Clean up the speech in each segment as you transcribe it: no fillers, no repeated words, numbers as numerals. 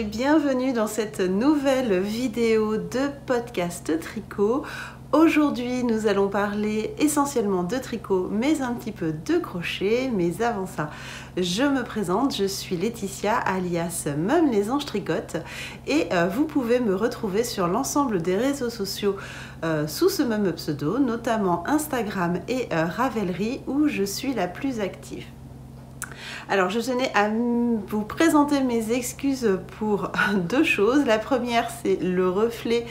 et bienvenue dans cette nouvelle vidéo de podcast tricot. Aujourd'hui, nous allons parler essentiellement de tricot, mais un petit peu de crochet. Mais avant ça, je me présente, je suis Laetitia, alias Mum les Anges Tricotent, et vous pouvez me retrouver sur l'ensemble des réseaux sociaux sous ce même pseudo, notamment Instagram et Ravelry, où je suis la plus active. Alors, je tenais à vous présenter mes excuses pour deux choses. La première, c'est le reflet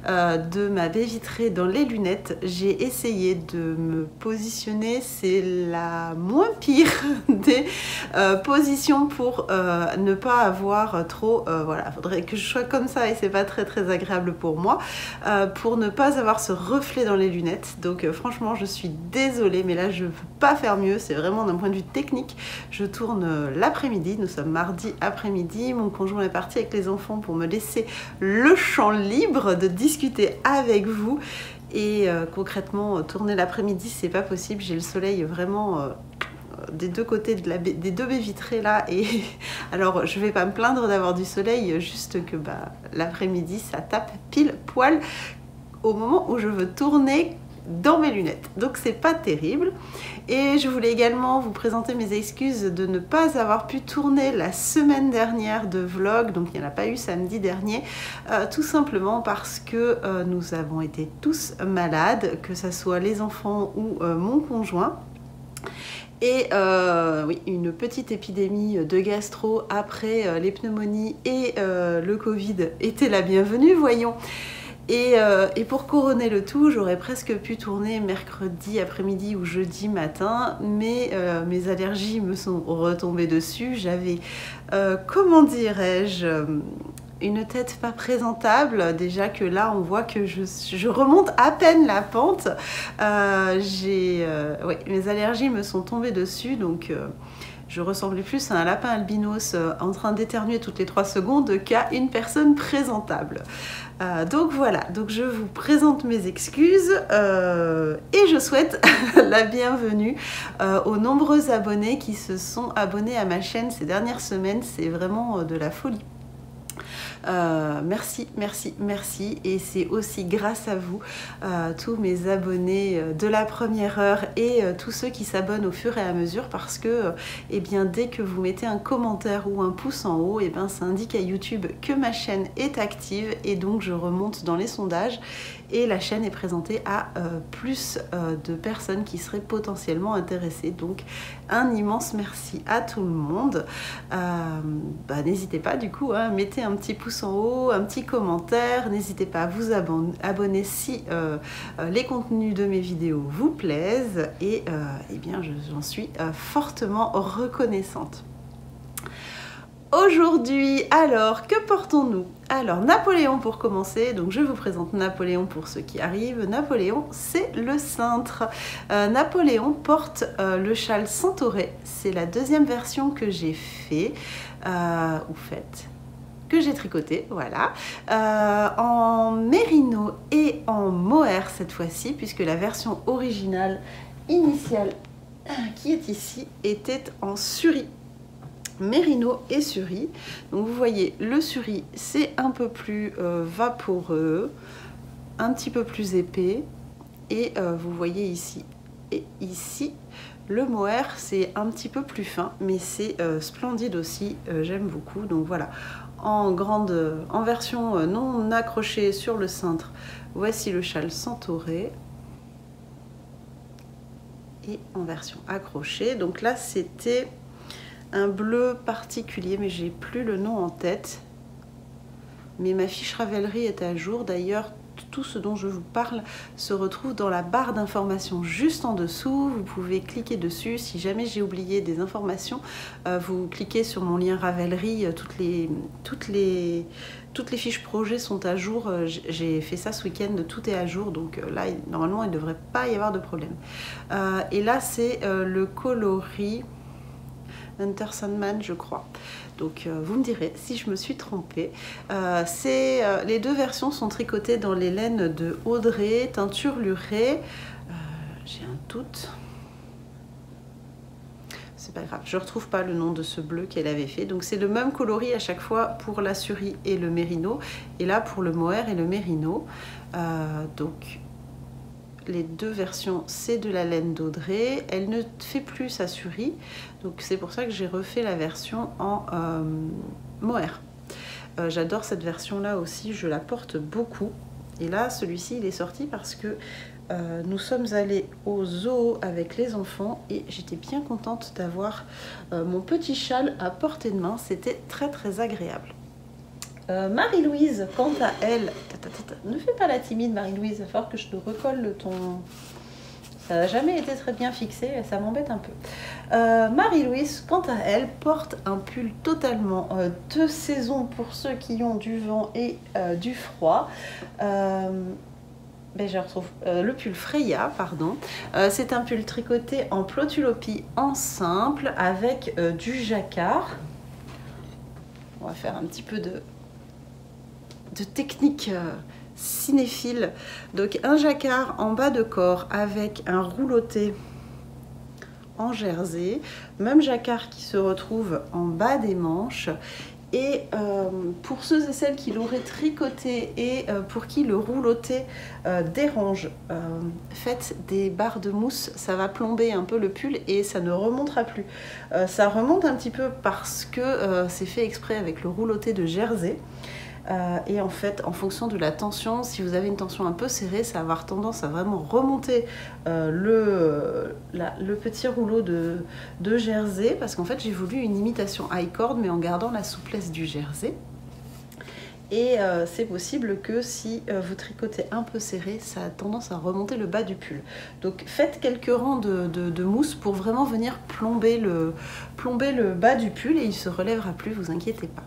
de ma baie vitrée dans les lunettes. J'ai essayé de me positionner, c'est la moins pire des positions pour ne pas avoir trop... voilà, il faudrait que je sois comme ça et c'est pas très agréable pour moi, pour ne pas avoir ce reflet dans les lunettes. Donc franchement, je suis désolée, mais là, je ne peux pas faire mieux. C'est vraiment d'un point de vue technique. Je tourne l'après-midi, nous sommes mardi après-midi, mon conjoint est parti avec les enfants pour me laisser le champ libre de discuter avec vous et concrètement tourner l'après-midi c'est pas possible, j'ai le soleil vraiment des deux côtés des deux baies vitrées là et alors je vais pas me plaindre d'avoir du soleil, juste que l'après-midi ça tape pile poil au moment où je veux tourner dans mes lunettes, donc c'est pas terrible. Et je voulais également vous présenter mes excuses de ne pas avoir pu tourner la semaine dernière de vlog, donc il n'y en a pas eu samedi dernier, tout simplement parce que nous avons été tous malades, que ce soit les enfants ou mon conjoint. Et oui, une petite épidémie de gastro après les pneumonies et le Covid était la bienvenue, voyons. Et pour couronner le tout, j'aurais presque pu tourner mercredi après-midi ou jeudi matin, mais mes allergies me sont retombées dessus. J'avais, comment dirais-je, une tête pas présentable. Déjà que là, on voit que je remonte à peine la pente. Ouais, mes allergies me sont tombées dessus, donc... je ressemblais plus à un lapin albinos en train d'éternuer toutes les 3 secondes qu'à une personne présentable. Donc voilà, donc je vous présente mes excuses et je souhaite la bienvenue aux nombreux abonnés qui se sont abonnés à ma chaîne ces dernières semaines. C'est vraiment de la folie. Merci et c'est aussi grâce à vous, tous mes abonnés de la première heure et tous ceux qui s'abonnent au fur et à mesure, parce que eh bien, dès que vous mettez un commentaire ou un pouce en haut, eh bien, ça indique à YouTube que ma chaîne est active et donc je remonte dans les sondages et la chaîne est présentée à plus de personnes qui seraient potentiellement intéressées. Donc un immense merci à tout le monde. N'hésitez pas du coup, mettez un petit pouce en haut, un petit commentaire, n'hésitez pas à vous abonner si les contenus de mes vidéos vous plaisent et eh bien j'en suis fortement reconnaissante. Aujourd'hui, alors, que portons-nous? Alors, Napoléon pour commencer, donc je vous présente Napoléon pour ceux qui arrivent. Napoléon, c'est le cintre. Napoléon porte le châle centauré, c'est la deuxième version que j'ai fait, que j'ai tricoté, voilà, en mérino et en mohair cette fois-ci, puisque la version originale, initiale, qui est ici, était en suri. Mérino et suri. Donc vous voyez, le suri c'est un peu plus vaporeux, un petit peu plus épais, et vous voyez ici et ici le mohair c'est un petit peu plus fin, mais c'est splendide aussi, j'aime beaucoup. Donc voilà, en version non accrochée sur le cintre, voici le châle centauré, et en version accrochée, donc là c'était un bleu particulier, mais j'ai plus le nom en tête. Mais ma fiche Ravelry est à jour. D'ailleurs, tout ce dont je vous parle se retrouve dans la barre d'informations juste en dessous. Vous pouvez cliquer dessus. Si jamais j'ai oublié des informations, vous cliquez sur mon lien Ravelry. Toutes les fiches projet sont à jour. J'ai fait ça ce week-end, tout est à jour. Donc là, normalement, il ne devrait pas y avoir de problème. Et là, c'est le coloris Hunter Sandman, je crois. Donc vous me direz si je me suis trompée. Les deux versions sont tricotées dans les laines de Audrey, teinture lurée. J'ai un doute. c'est pas grave. Je retrouve pas le nom de ce bleu qu'elle avait fait. Donc c'est le même coloris à chaque fois pour la Suri et le Mérino. Et là pour le Mohair et le Mérino. Donc les deux versions, c'est de la laine d'Audrey. Elle ne fait plus sa Suri. Donc c'est pour ça que j'ai refait la version en Mohair. J'adore cette version-là aussi, je la porte beaucoup. Et là, celui-ci, il est sorti parce que nous sommes allés au zoo avec les enfants et j'étais bien contente d'avoir mon petit châle à portée de main. C'était très très agréable. Marie-Louise, quant à elle... Ne fais pas la timide, Marie-Louise, il va falloir que je te recolle ton... Ça n'a jamais été très bien fixé et ça m'embête un peu. Marie-Louise, quant à elle, porte un pull totalement de saison pour ceux qui ont du vent et du froid. Je retrouve le pull Freya, pardon. C'est un pull tricoté en plotulopie en simple avec du jacquard. On va faire un petit peu de technique cinéphile. Donc un jacquard en bas de corps avec un rouloté en jersey, même jacquard qui se retrouve en bas des manches. Et pour ceux et celles qui l'auraient tricoté et pour qui le rouloté dérange, faites des barres de mousse, ça va plomber un peu le pull et ça ne remontera plus. Ça remonte un petit peu parce que c'est fait exprès avec le rouloté de jersey. Et en fait, en fonction de la tension, si vous avez une tension un peu serrée, ça va avoir tendance à vraiment remonter le petit rouleau de jersey, parce qu'en fait j'ai voulu une imitation high cord mais en gardant la souplesse du jersey. Et c'est possible que si vous tricotez un peu serré, ça a tendance à remonter le bas du pull. Donc faites quelques rangs de mousse pour vraiment venir plomber le bas du pull et il ne se relèvera plus, vous inquiétez pas.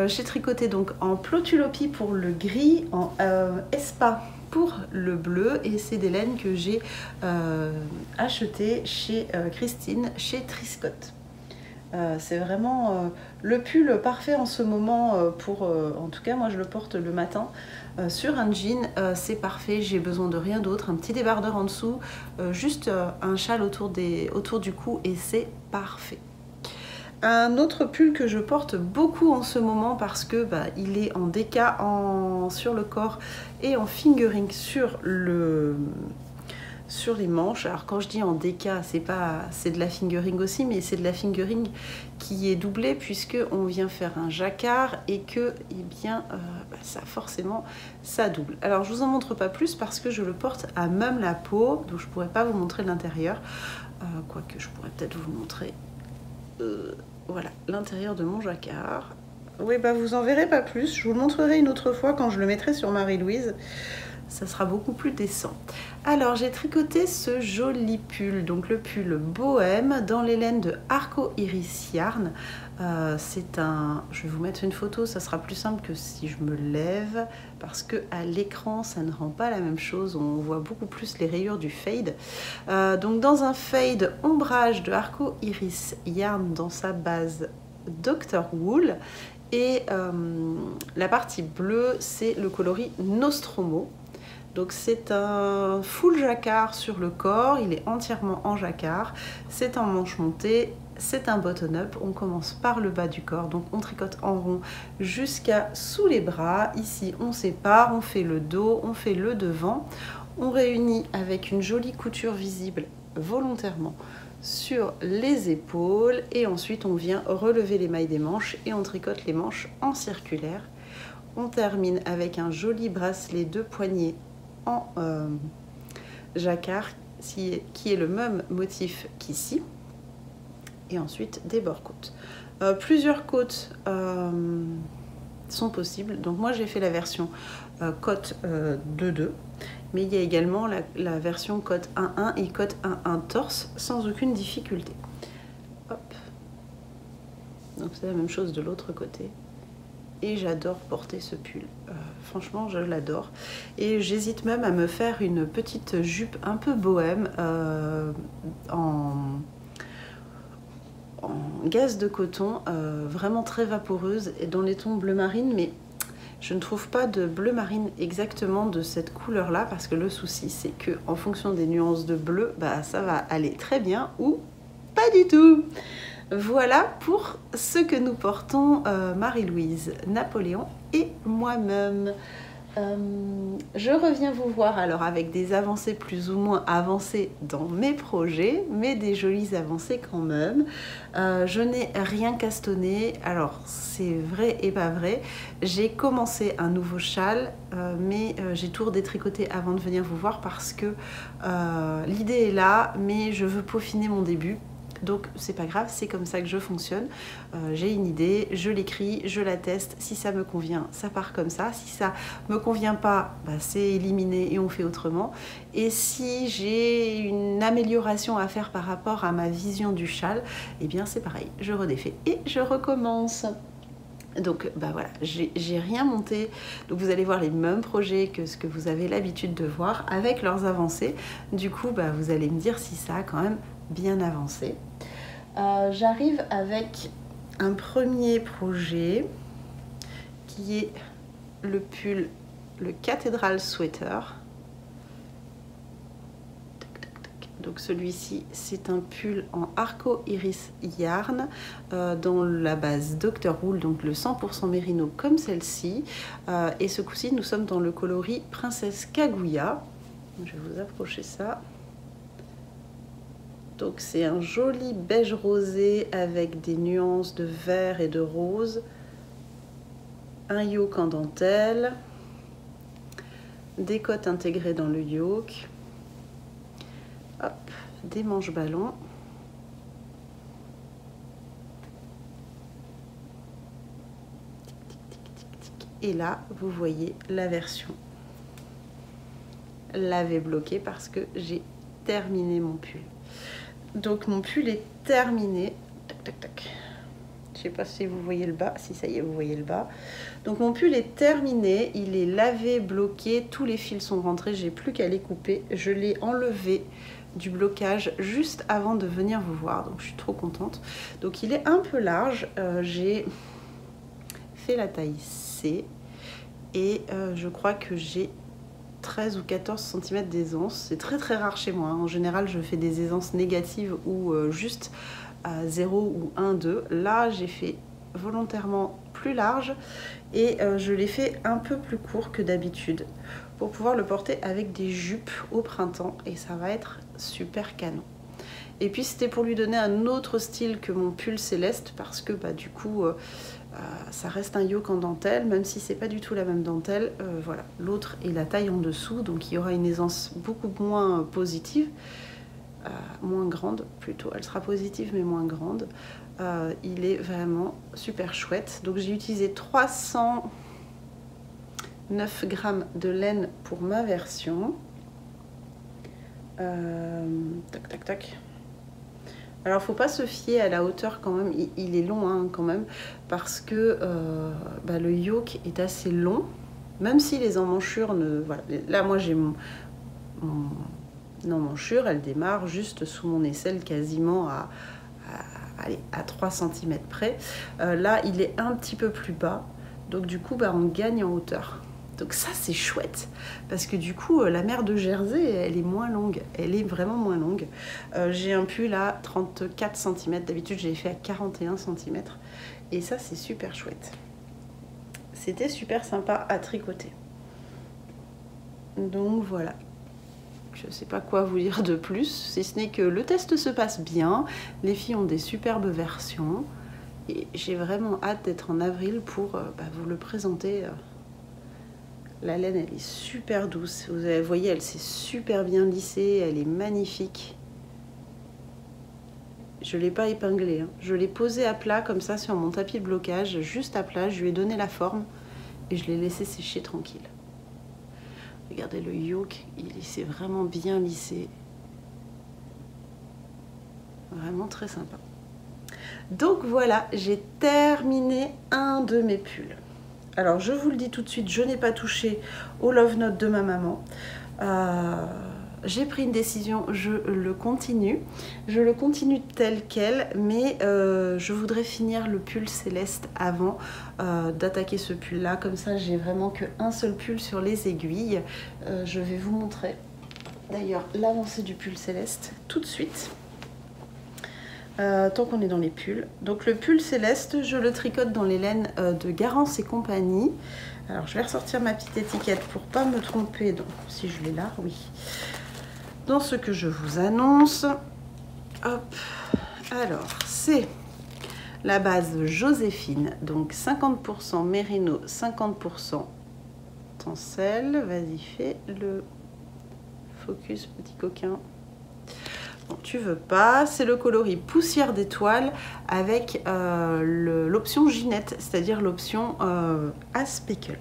J'ai tricoté donc en plotulopie pour le gris, en espa pour le bleu, et c'est des laines que j'ai achetées chez Christine, chez Triscott. C'est vraiment le pull parfait en ce moment en tout cas moi je le porte le matin sur un jean, c'est parfait, j'ai besoin de rien d'autre, un petit débardeur en dessous, juste un châle autour du cou et c'est parfait. Un autre pull que je porte beaucoup en ce moment parce que il est en déca sur le corps et en fingering sur les manches. Alors quand je dis en déca, c'est de la fingering aussi, mais c'est de la fingering qui est doublée puisque on vient faire un jacquard et que ça forcément ça double. Alors je vous en montre pas plus parce que je le porte à même la peau, donc je pourrais pas vous montrer l'intérieur, quoique je pourrais peut-être vous montrer. Voilà l'intérieur de mon jacquard. Oui, vous en verrez pas plus. Je vous le montrerai une autre fois quand je le mettrai sur Marie-Louise. Ça sera beaucoup plus décent. Alors, j'ai tricoté ce joli pull, donc le pull bohème dans les laines de Arco Iris Yarn. Je vais vous mettre une photo, ça sera plus simple que si je me lève, parce que à l'écran, ça ne rend pas la même chose. On voit beaucoup plus les rayures du fade. Donc, dans un fade ombrage de Arco Iris Yarn dans sa base Dr. Wool. Et la partie bleue, c'est le coloris Nostromo. Donc c'est un full jacquard sur le corps, il est entièrement en jacquard, c'est en manche montée, c'est un button-up, on commence par le bas du corps, donc on tricote en rond jusqu'à sous les bras, ici on sépare, on fait le dos, on fait le devant, on réunit avec une jolie couture visible volontairement sur les épaules et ensuite on vient relever les mailles des manches et on tricote les manches en circulaire. On termine avec un joli bracelet de poignet en jacquard qui est le même motif qu'ici et ensuite des bords côtes. Plusieurs côtes sont possibles, donc moi j'ai fait la version côte 2-2, mais il y a également la version côte 1-1 et côte 1-1 torse sans aucune difficulté. Hop. Donc c'est la même chose de l'autre côté. Et j'adore porter ce pull, franchement je l'adore et j'hésite même à me faire une petite jupe un peu bohème en gaze de coton, vraiment très vaporeuse et dans les tons bleu marine, mais je ne trouve pas de bleu marine exactement de cette couleur là parce que le souci c'est que en fonction des nuances de bleu, ça va aller très bien ou pas du tout. Voilà pour ce que nous portons Marie-Louise, Napoléon et moi-même. Je reviens vous voir alors avec des avancées plus ou moins avancées dans mes projets, mais des jolies avancées quand même. Je n'ai rien castonné, alors c'est vrai et pas vrai. J'ai commencé un nouveau châle, mais j'ai tout redétricoté avant de venir vous voir parce que l'idée est là, mais je veux peaufiner mon début. Donc c'est pas grave, c'est comme ça que je fonctionne. J'ai une idée, je l'écris, je la teste. Si ça me convient, ça part comme ça. Si ça me convient pas, bah, c'est éliminé et on fait autrement. Et si j'ai une amélioration à faire par rapport à ma vision du châle, eh bien c'est pareil, je redéfais et je recommence. Donc bah voilà, j'ai rien monté, donc vous allez voir les mêmes projets que ce que vous avez l'habitude de voir avec leurs avancées. Du coup bah, vous allez me dire si ça a quand même bien avancé. J'arrive avec un premier projet qui est le pull, le Cathedral Sweater. Donc celui-ci, c'est un pull en Arco Iris Yarn dans la base Dr. Wool, donc le 100% mérino comme celle-ci. Et ce coup-ci, nous sommes dans le coloris Princesse Kaguya. Je vais vous approcher ça. Donc c'est un joli beige rosé avec des nuances de vert et de rose. Un yoke en dentelle. Des côtes intégrées dans le yoke. Hop, des manches ballons. Et là, vous voyez la version lavé bloqué parce que j'ai terminé mon pull. Donc mon pull est terminé. Tac, tac, tac. Je sais pas si vous voyez le bas. Si ça y est, vous voyez le bas. Donc mon pull est terminé. Il est lavé, bloqué. Tous les fils sont rentrés. J'ai plus qu'à les couper. Je l'ai enlevé du blocage juste avant de venir vous voir. Donc je suis trop contente. Donc il est un peu large. J'ai fait la taille C. Et je crois que j'ai 13 ou 14 cm d'aisance. C'est très très rare chez moi. En général, je fais des aisances négatives ou juste à 0 ou 1, 2. Là, j'ai fait volontairement plus large et je l'ai fait un peu plus court que d'habitude pour pouvoir le porter avec des jupes au printemps et ça va être super canon. Et puis c'était pour lui donner un autre style que mon pull céleste parce que bah, du coup ça reste un yoke en dentelle, même si c'est pas du tout la même dentelle. Voilà, l'autre est la taille en dessous, donc il y aura une aisance beaucoup moins positive, moins grande plutôt. Elle sera positive mais moins grande. Il est vraiment super chouette. Donc j'ai utilisé 309 grammes de laine pour ma version. Tac tac tac. Alors, faut pas se fier à la hauteur quand même, il est long hein, quand même, parce que bah, le yoke est assez long, même si les emmanchures ne... Voilà. Là, moi, j'ai mon emmanchure, elle démarre juste sous mon aisselle, quasiment allez, à 3 cm près. Là, il est un petit peu plus bas, donc du coup, bah, on gagne en hauteur. Donc ça c'est chouette parce que du coup la mer de Jersey elle est moins longue, elle est vraiment moins longue. J'ai un pull à 34 cm, d'habitude je l'ai fait à 41 cm et ça c'est super chouette. C'était super sympa à tricoter. Donc voilà, je ne sais pas quoi vous dire de plus, si ce n'est que le test se passe bien, les filles ont des superbes versions et j'ai vraiment hâte d'être en avril pour bah, vous le présenter. La laine, elle est super douce. Vous voyez, elle s'est super bien lissée. Elle est magnifique. Je ne l'ai pas épinglée. Hein. Je l'ai posée à plat, comme ça, sur mon tapis de blocage, juste à plat. Je lui ai donné la forme et je l'ai laissé sécher tranquille. Regardez le yoke, il s'est vraiment bien lissé. Vraiment très sympa. Donc voilà, j'ai terminé un de mes pulls. Alors, je vous le dis tout de suite, je n'ai pas touché au Love Note de ma maman. J'ai pris une décision, je le continue. Je le continue tel quel, mais je voudrais finir le pull céleste avant d'attaquer ce pull-là. Comme ça, j'ai vraiment qu'un seul pull sur les aiguilles. Je vais vous montrer d'ailleurs l'avancée du pull céleste tout de suite. tant qu'on est dans les pulls. Donc le pull Céleste, je le tricote dans les laines de Garance et compagnie. Alors je vais ressortir ma petite étiquette pour pas me tromper. Donc si je l'ai là, oui. Dans ce que je vous annonce. Hop. Alors c'est la base Joséphine. Donc 50% mérino, 50% tencel. Vas-y, fais le focus, petit coquin. Bon, tu veux pas, c'est le coloris poussière d'étoile avec l'option Ginette, c'est-à-dire l'option à speckle.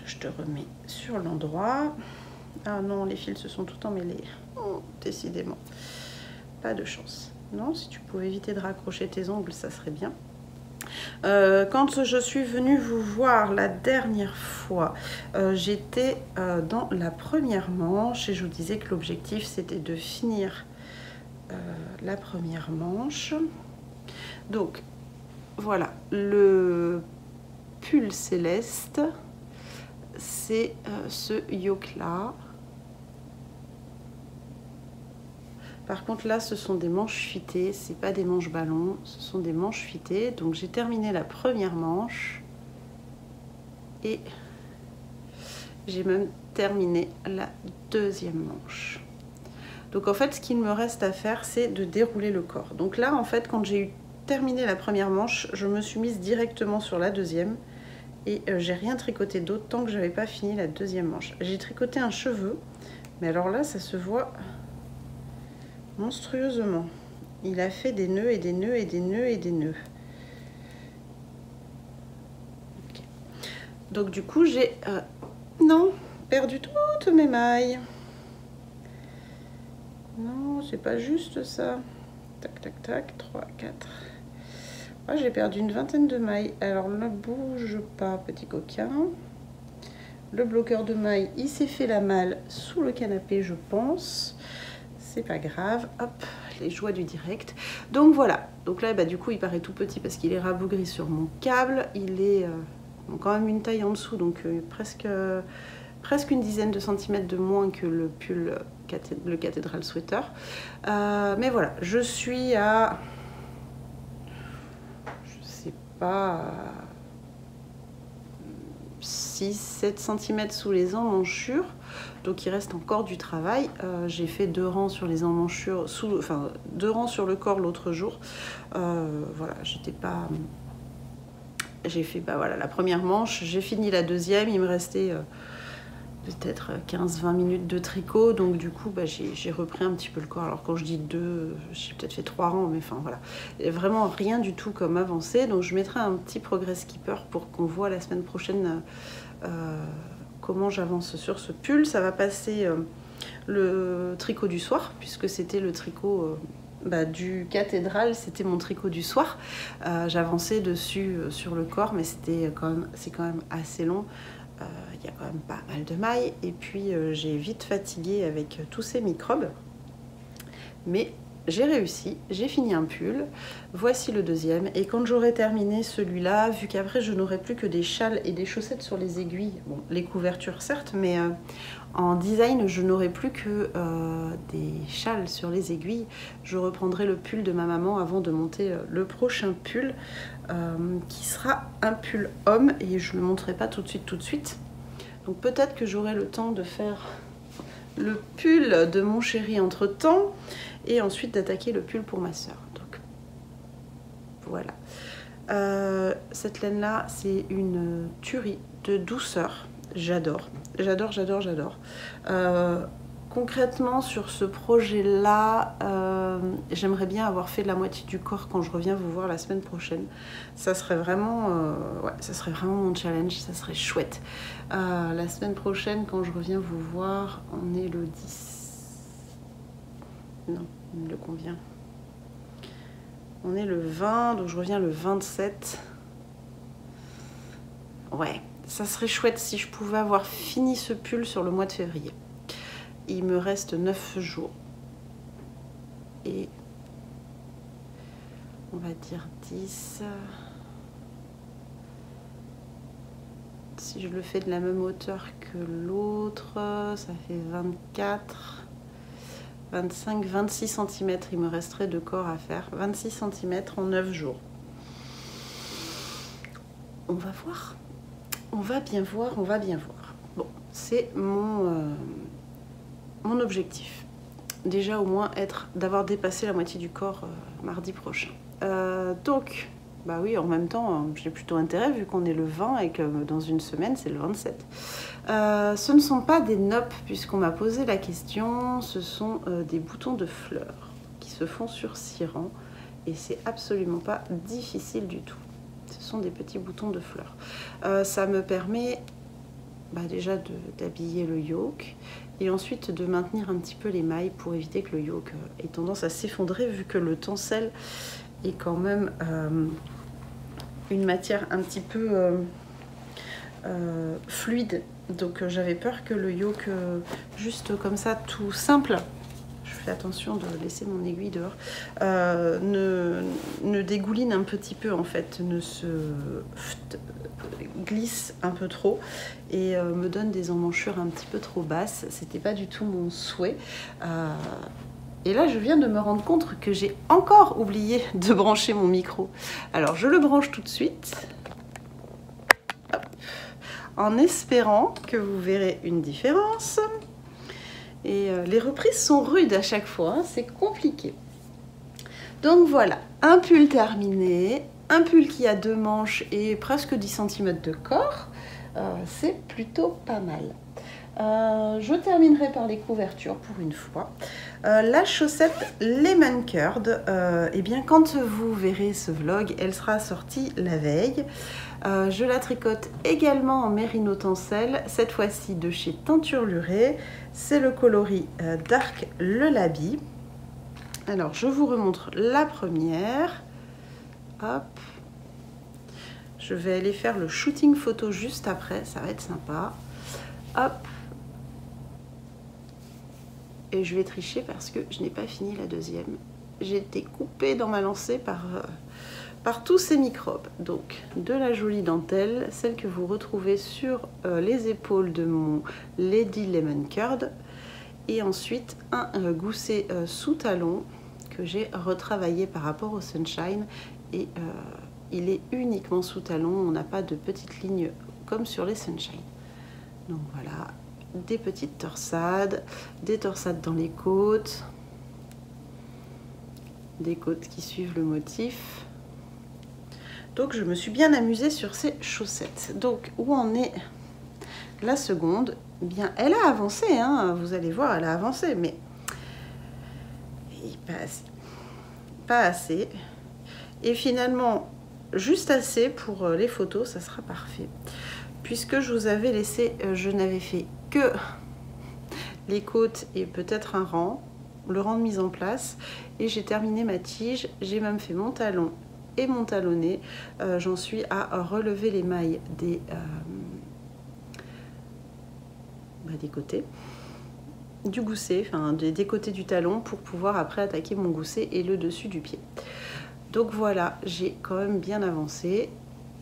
Je te remets sur l'endroit. Ah non, les fils se sont tout emmêlés. Oh, décidément, pas de chance. Non, si tu pouvais éviter de raccrocher tes ongles, ça serait bien. Quand je suis venue vous voir la dernière fois, j'étais dans la première manche et je vous disais que l'objectif c'était de finir la première manche. Donc voilà, le pull Céleste, c'est ce yoke là. Par contre là ce sont des manches fuitées, c'est pas des manches ballons, ce sont des manches fuitées. Donc j'ai terminé la première manche et j'ai même terminé la deuxième manche. Donc en fait ce qu'il me reste à faire c'est de dérouler le corps. Donc là en fait quand j'ai terminé la première manche, je me suis mise directement sur la deuxième et j'ai rien tricoté d'autre tant que j'avais pas fini la deuxième manche. J'ai tricoté un cheveu, mais alors là ça se voit monstrueusement. Il a fait des nœuds et des nœuds et des nœuds et des nœuds. Okay. Donc du coup j'ai non, perdu toutes mes mailles. Non, c'est pas juste ça. Tac, tac, tac, 3, 4. Ah, j'ai perdu une vingtaine de mailles. Alors ne bouge pas, petit coquin. Le bloqueur de mailles, il s'est fait la malle sous le canapé, je pense. C'est pas grave, hop, les joies du direct. Donc voilà, donc là bah, du coup il paraît tout petit parce qu'il est rabougri sur mon câble. Il est quand même une taille en dessous, donc presque une dizaine de centimètres de moins que le pull, le Cathédrale Sweater. Mais voilà, je suis à, je sais pas, 6-7 cm sous les emmanchures. Donc il reste encore du travail. J'ai fait 2 rangs sur les emmanchures, enfin 2 rangs sur le corps l'autre jour. Voilà, j'étais pas... J'ai fait bah, voilà, la première manche, j'ai fini la deuxième, il me restait peut-être 15-20 minutes de tricot. Donc du coup, bah, j'ai repris un petit peu le corps. Alors quand je dis 2, j'ai peut-être fait 3 rangs, mais enfin voilà. Vraiment rien du tout comme avancé. Donc je mettrai un petit progress skipper pour qu'on voit la semaine prochaine comment j'avance sur ce pull. Ça va passer le tricot du soir, puisque c'était le tricot du Cathédrale, c'était mon tricot du soir. J'avançais dessus sur le corps, mais c'est quand même assez long. Il y a quand même pas mal de mailles, et puis j'ai vite fatigué avec tous ces microbes. Mais j'ai réussi, j'ai fini un pull, voici le deuxième, et quand j'aurai terminé celui-là, vu qu'après je n'aurai plus que des châles et des chaussettes sur les aiguilles, bon les couvertures certes, mais en design je n'aurai plus que des châles sur les aiguilles. Je reprendrai le pull de ma maman avant de monter le prochain pull, qui sera un pull homme, et je ne le montrerai pas tout de suite. Donc peut-être que j'aurai le temps de faire le pull de mon chéri entre temps, et ensuite d'attaquer le pull pour ma soeur. Donc voilà. Cette laine là c'est une tuerie de douceur. J'adore, j'adore, j'adore, j'adore. Concrètement sur ce projet là, j'aimerais bien avoir fait la moitié du corps quand je reviens vous voir la semaine prochaine. Ça serait vraiment ouais, ça serait vraiment mon challenge, ça serait chouette. La semaine prochaine quand je reviens vous voir, on est le 10. Non, le combien? On est le 20, donc je reviens le 27. Ouais, ça serait chouette si je pouvais avoir fini ce pull sur le mois de février. Il me reste 9 jours. Et on va dire 10. Si je le fais de la même hauteur que l'autre, ça fait 24. 26 cm, il me resterait de corps à faire. 26 cm en 9 jours. On va voir. On va bien voir, on va bien voir. Bon, c'est mon objectif. Déjà au moins d'avoir dépassé la moitié du corps mardi prochain. Donc, bah oui, en même temps, j'ai plutôt intérêt vu qu'on est le 20 et que dans une semaine, c'est le 27. Ce ne sont pas des noppes, puisqu'on m'a posé la question, ce sont des boutons de fleurs qui se font sur 6 rangs et c'est absolument pas difficile du tout. Ce sont des petits boutons de fleurs. Ça me permet déjà d'habiller le yoke et ensuite de maintenir un petit peu les mailles pour éviter que le yoke ait tendance à s'effondrer vu que le tencel est quand même une matière un petit peu fluide. Donc j'avais peur que le yoke juste comme ça tout simple, je fais attention de laisser mon aiguille dehors, ne dégouline un petit peu en fait, ne se glisse un peu trop et me donne des emmanchures un petit peu trop basses. C'était pas du tout mon souhait. Et là, je viens de me rendre compte que j'ai encore oublié de brancher mon micro. Alors, je le branche tout de suite. Hop. En espérant que vous verrez une différence. Et les reprises sont rudes à chaque fois, hein, c'est compliqué. Donc voilà, un pull terminé, un pull qui a 2 manches et presque 10 cm de corps. C'est plutôt pas mal. Je terminerai par les couvertures pour une fois. La chaussette Lemon Curd, eh bien quand vous verrez ce vlog, elle sera sortie la veille. Je la tricote également en mérino tencel, cette fois-ci de chez Teinture-Lurée. C'est le coloris Dark Lullaby. Alors je vous remontre la première. Hop. Je vais aller faire le shooting photo juste après, ça va être sympa. Hop. Et je vais tricher parce que je n'ai pas fini la deuxième. J'ai été coupée dans ma lancée par tous ces microbes. Donc de la jolie dentelle, celle que vous retrouvez sur les épaules de mon Lady Lemon Curd. Et ensuite un gousset sous talon que j'ai retravaillé par rapport au Sunshine. Et il est uniquement sous talon, on n'a pas de petites lignes comme sur les Sunshine. Donc voilà, des petites torsades, des torsades dans les côtes, des côtes qui suivent le motif. Donc je me suis bien amusée sur ces chaussettes. Donc où en est la seconde? Eh bien, elle a avancé, hein, vous allez voir, elle a avancé, mais pas assez. Pas assez. Et finalement, juste assez pour les photos, ça sera parfait. Puisque je vous avais laissé, je n'avais fait que les côtes et peut-être un rang, le rang de mise en place, et j'ai terminé ma tige, j'ai même fait mon talon et mon talonnet. J'en suis à relever les mailles des côtés du gousset, enfin des côtés du talon pour pouvoir après attaquer mon gousset et le dessus du pied. Donc voilà, j'ai quand même bien avancé,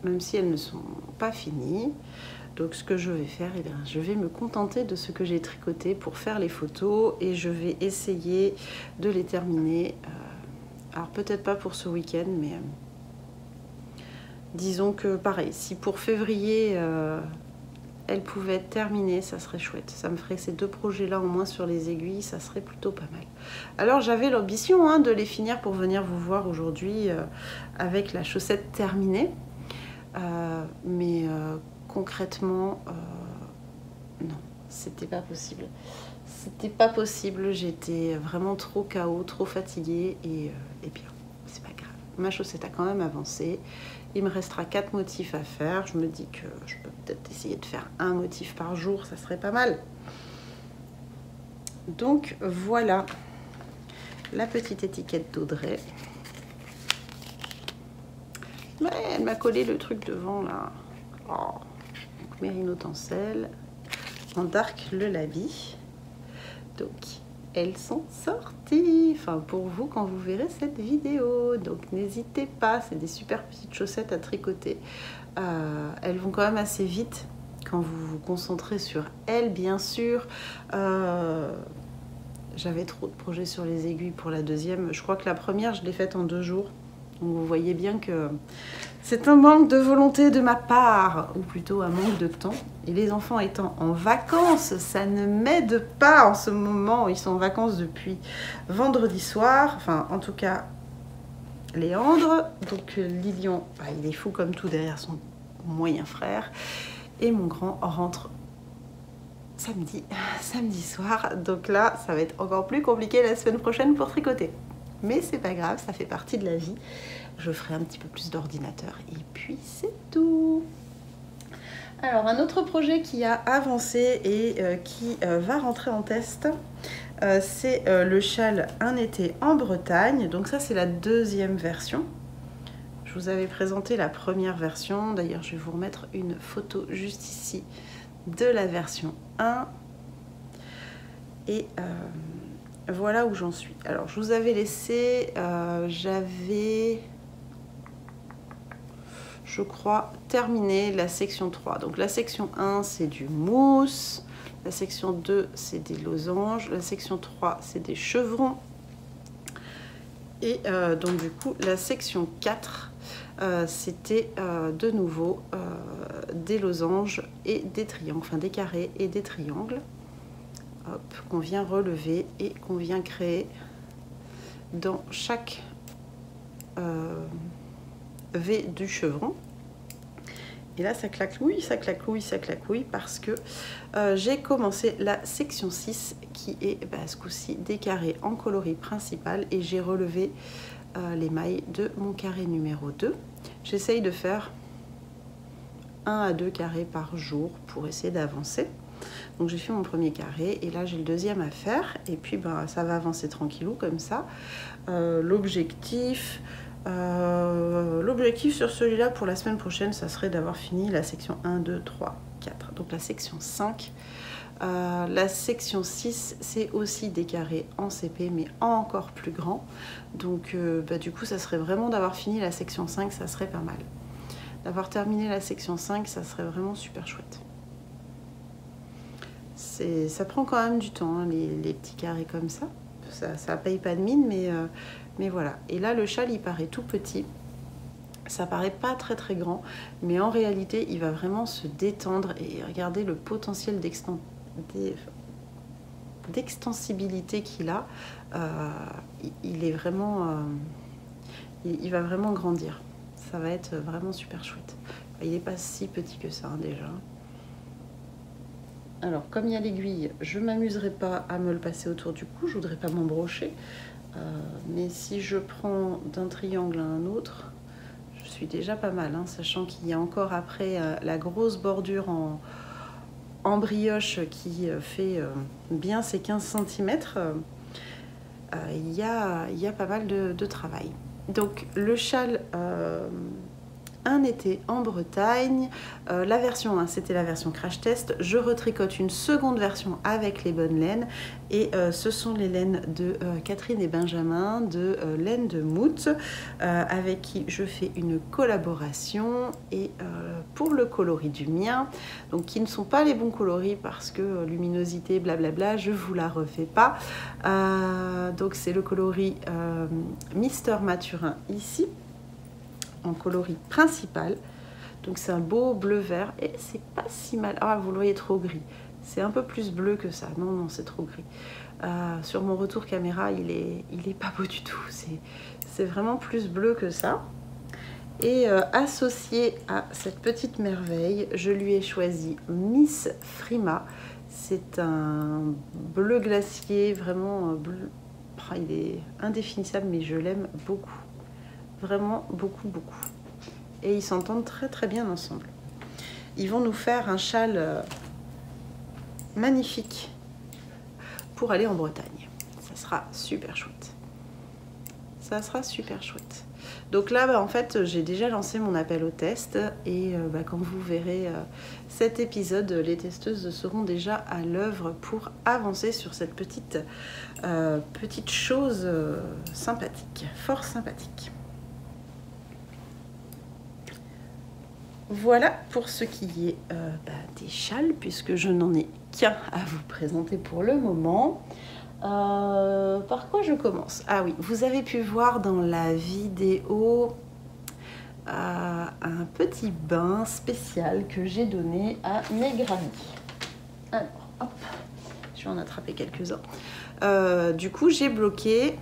même si elles ne sont pas finies. Donc ce que je vais faire, eh bien, je vais me contenter de ce que j'ai tricoté pour faire les photos et je vais essayer de les terminer. Alors peut-être pas pour ce week-end, mais disons que pareil, si pour février elles pouvaient être terminées, ça serait chouette. Ça me ferait ces 2 projets-là au moins sur les aiguilles, ça serait plutôt pas mal. Alors j'avais l'ambition de les finir pour venir vous voir aujourd'hui avec la chaussette terminée. Mais concrètement, non, c'était pas possible. C'était pas possible, j'étais vraiment trop KO, trop fatiguée et bien, c'est pas grave. Ma chaussette a quand même avancé. Il me restera 4 motifs à faire. Je me dis que je peux peut-être essayer de faire un motif par jour, ça serait pas mal. Donc voilà la petite étiquette d'Audrey. Ouais, elle m'a collé le truc devant là. Oh. Mérino tencel en Dark Lullaby. Donc elles sont sorties, enfin pour vous quand vous verrez cette vidéo. Donc n'hésitez pas, c'est des super petites chaussettes à tricoter. Elles vont quand même assez vite quand vous vous concentrez sur elles, bien sûr. j'avais trop de projets sur les aiguilles pour la deuxième. Je crois que la première, je l'ai faite en 2 jours. Donc vous voyez bien que c'est un manque de volonté de ma part, ou plutôt un manque de temps. Et les enfants étant en vacances, ça ne m'aide pas en ce moment. Ils sont en vacances depuis vendredi soir. Enfin, en tout cas, Léandre. Donc Lilian, bah, il est fou comme tout derrière son moyen frère. Et mon grand rentre samedi soir. Donc là, ça va être encore plus compliqué la semaine prochaine pour tricoter. Mais c'est pas grave, ça fait partie de la vie. Je ferai un petit peu plus d'ordinateur et puis c'est tout. Alors un autre projet qui a avancé et qui va rentrer en test, c'est le châle Un été en Bretagne. Donc ça c'est la deuxième version. Je vous avais présenté la première version. D'ailleurs je vais vous remettre une photo juste ici de la version 1. Et voilà où j'en suis. Alors je vous avais laissé, j'avais, je crois, terminé la section 3. Donc la section 1 c'est du mousse, la section 2 c'est des losanges, la section 3 c'est des chevrons. Et donc du coup la section 4 c'était de nouveau des losanges et des triangles, enfin des carrés et des triangles. Qu'on vient relever et qu'on vient créer dans chaque V du chevron. Et là ça claquouille, ça claquouille, ça claquouille parce que j'ai commencé la section 6 qui est ce coup-ci des carrés en coloris principal et j'ai relevé les mailles de mon carré numéro 2. J'essaye de faire 1 à 2 carrés par jour pour essayer d'avancer. Donc j'ai fait mon premier carré et là j'ai le deuxième à faire et puis ça va avancer tranquillou comme ça. L'objectif sur celui-là pour la semaine prochaine, ça serait d'avoir fini la section 1, 2, 3, 4. Donc la section 5. La section 6, c'est aussi des carrés en CP mais encore plus grand. Donc du coup ça serait vraiment d'avoir fini la section 5, ça serait pas mal. D'avoir terminé la section 5, ça serait vraiment super chouette. Ça prend quand même du temps, hein, les petits carrés comme ça. Ça paye pas de mine, mais voilà. Et là, le châle, il paraît tout petit. Ça paraît pas très très grand, mais en réalité, il va vraiment se détendre. Et regardez le potentiel d'extensibilité qu'il a. Il est vraiment... il va vraiment grandir. Ça va être vraiment super chouette. Il n'est pas si petit que ça, hein, déjà. Alors, comme il y a l'aiguille, je ne m'amuserai pas à me le passer autour du cou, je ne voudrais pas m'embrocher. Mais si je prends d'un triangle à un autre, je suis déjà pas mal, hein, sachant qu'il y a encore après la grosse bordure en brioche qui fait bien ses 15 cm. Il y a pas mal de travail. Donc, le châle... Un été en Bretagne, la version 1 c'était la version crash test, je retricote une seconde version avec les bonnes laines et ce sont les laines de Catherine et Benjamin de laine de Mout avec qui je fais une collaboration et pour le coloris du mien, donc qui ne sont pas les bons coloris parce que luminosité blablabla, je vous la refais pas, donc c'est le coloris Mister Mathurin ici en coloris principal, donc c'est un beau bleu vert et c'est pas si mal. Ah, vous le voyez trop gris, c'est un peu plus bleu que ça. Non, c'est trop gris. Sur mon retour caméra, il est pas beau du tout, c'est vraiment plus bleu que ça. Et associé à cette petite merveille, je lui ai choisi Miss Frima. C'est un bleu glacier, vraiment bleu. Il est indéfinissable, mais je l'aime beaucoup. Vraiment beaucoup. Et ils s'entendent très très bien ensemble. Ils vont nous faire un châle magnifique pour aller en Bretagne. Ça sera super chouette. Ça sera super chouette. Donc là, en fait, j'ai déjà lancé mon appel au test. Et quand vous verrez cet épisode, les testeuses seront déjà à l'œuvre pour avancer sur cette petite chose sympathique, fort sympathique. Voilà pour ce qui est des châles, puisque je n'en ai qu'un à vous présenter pour le moment. Par quoi je commence? Ah oui, vous avez pu voir dans la vidéo un petit bain spécial que j'ai donné à mes granny. Alors, hop, je vais en attraper quelques-uns. Du coup, j'avais bloqué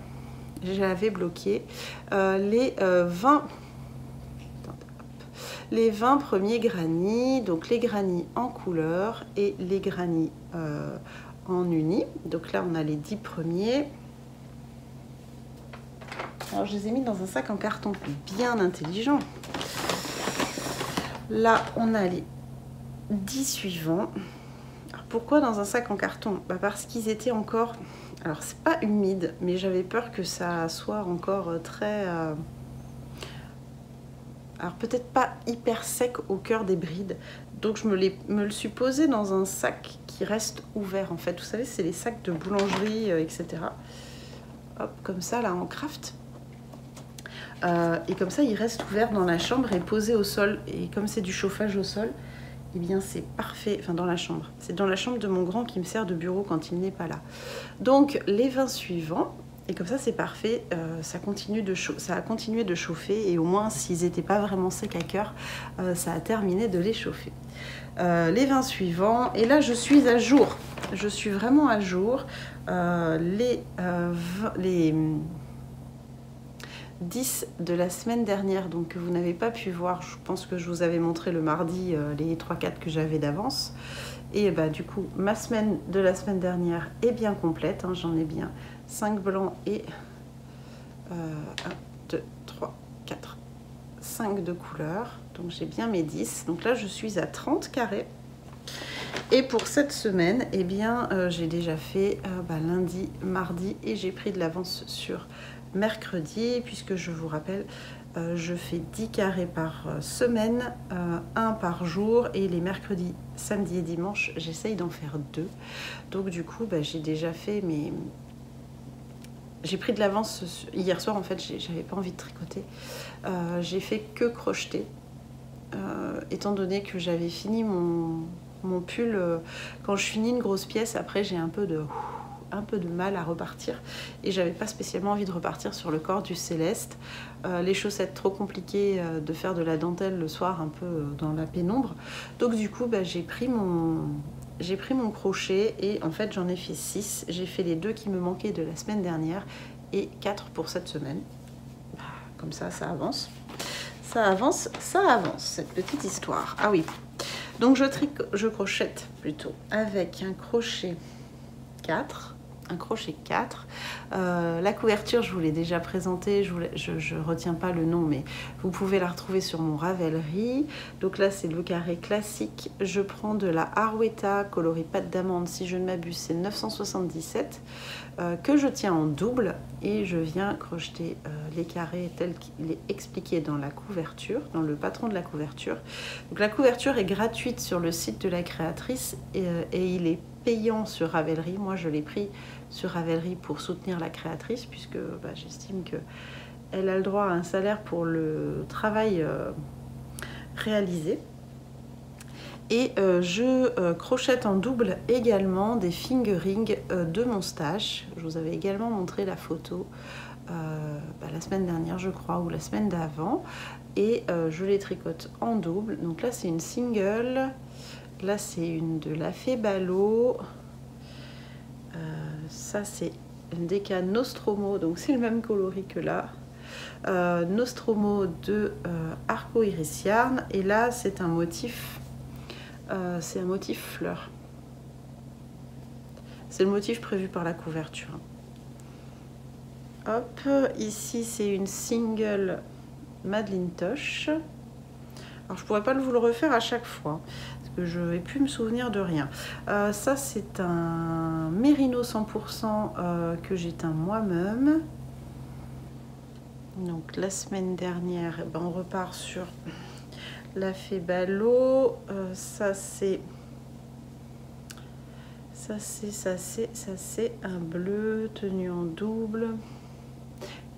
les 20 premiers granny, donc les granny en couleur et les granny en uni. Donc là, on a les 10 premiers. Alors, je les ai mis dans un sac en carton bien intelligent. Là, on a les 10 suivants. Alors, pourquoi dans un sac en carton? Parce qu'ils étaient encore... Alors, c'est pas humide, mais j'avais peur que ça soit encore très... Alors, peut-être pas hyper sec au cœur des brides. Donc, je me le suis posé dans un sac qui reste ouvert, en fait. Vous savez, c'est les sacs de boulangerie, etc. Hop, comme ça, là, en craft. Et comme ça, il reste ouvert dans la chambre et posé au sol. Et comme c'est du chauffage au sol, eh bien c'est parfait. Enfin, dans la chambre. C'est dans la chambre de mon grand qui me sert de bureau quand il n'est pas là. Donc, les 20 suivants. Et comme ça, c'est parfait. Ça a continué de chauffer. Et au moins, s'ils n'étaient pas vraiment secs à cœur, ça a terminé de les chauffer. Les 20 suivants. Et là, je suis à jour. Je suis vraiment à jour. Les 10 de la semaine dernière, donc que vous n'avez pas pu voir, je pense que je vous avais montré le mardi les 3-4 que j'avais d'avance. Et bah du coup, ma semaine de la semaine dernière est bien complète, hein, j'en ai bien 5 blancs et 1, 2, 3, 4, 5 de couleur. Donc j'ai bien mes 10. Donc là, je suis à 30 carrés. Et pour cette semaine, eh bien, j'ai déjà fait lundi, mardi et j'ai pris de l'avance sur mercredi, puisque je vous rappelle, je fais 10 carrés par semaine, 1 par jour, et les mercredis, samedi et dimanche, j'essaye d'en faire 2. Donc du coup, j'ai déjà fait mes... J'ai pris de l'avance hier soir, en fait, j'avais pas envie de tricoter. J'ai fait que crocheter, étant donné que j'avais fini mon pull. Quand je finis une grosse pièce, après j'ai un peu de mal à repartir et j'avais pas spécialement envie de repartir sur le corps du Céleste. Les chaussettes, trop compliquées de faire de la dentelle le soir un peu dans la pénombre. Donc du coup, j'ai pris mon crochet et en fait j'en ai fait 6. J'ai fait les 2 qui me manquaient de la semaine dernière et 4 pour cette semaine. Comme ça, ça avance. Ça avance, cette petite histoire. Ah oui, donc je crochette plutôt avec un crochet 4. La couverture, je vous l'ai déjà présentée, je retiens pas le nom, mais vous pouvez la retrouver sur mon Ravelry. Donc là, c'est le carré classique. Je prends de la Arwetta coloris pâte d'amande, si je ne m'abuse, c'est 977, que je tiens en double et je viens crocheter les carrés tels qu'il est expliqué dans la couverture, dans le patron de la couverture. Donc la couverture est gratuite sur le site de la créatrice et il est payant sur Ravelry. Moi, je l'ai pris sur Ravelry pour soutenir la créatrice, puisque j'estime qu'elle a le droit à un salaire pour le travail réalisé. Et je crochette en double également des fingering de mon stash. Je vous avais également montré la photo la semaine dernière, je crois, ou la semaine d'avant. Et je les tricote en double. Donc là, c'est une single. Là, c'est une de la Febalo. Ça, c'est une Deca Nostromo. Donc, c'est le même coloris que là. Nostromo de Arco Iris Yarn. Et là, c'est un motif fleur. C'est le motif prévu par la couverture. Hop, ici, c'est une single Madeleine Tosh. Alors, je pourrais pas vous le refaire à chaque fois, parce que je vais plus me souvenir de rien. Ça, c'est un Mérino 100% que j'ai teint moi-même. Donc, la semaine dernière, on repart sur la Febalo. Ça, c'est un bleu tenu en double.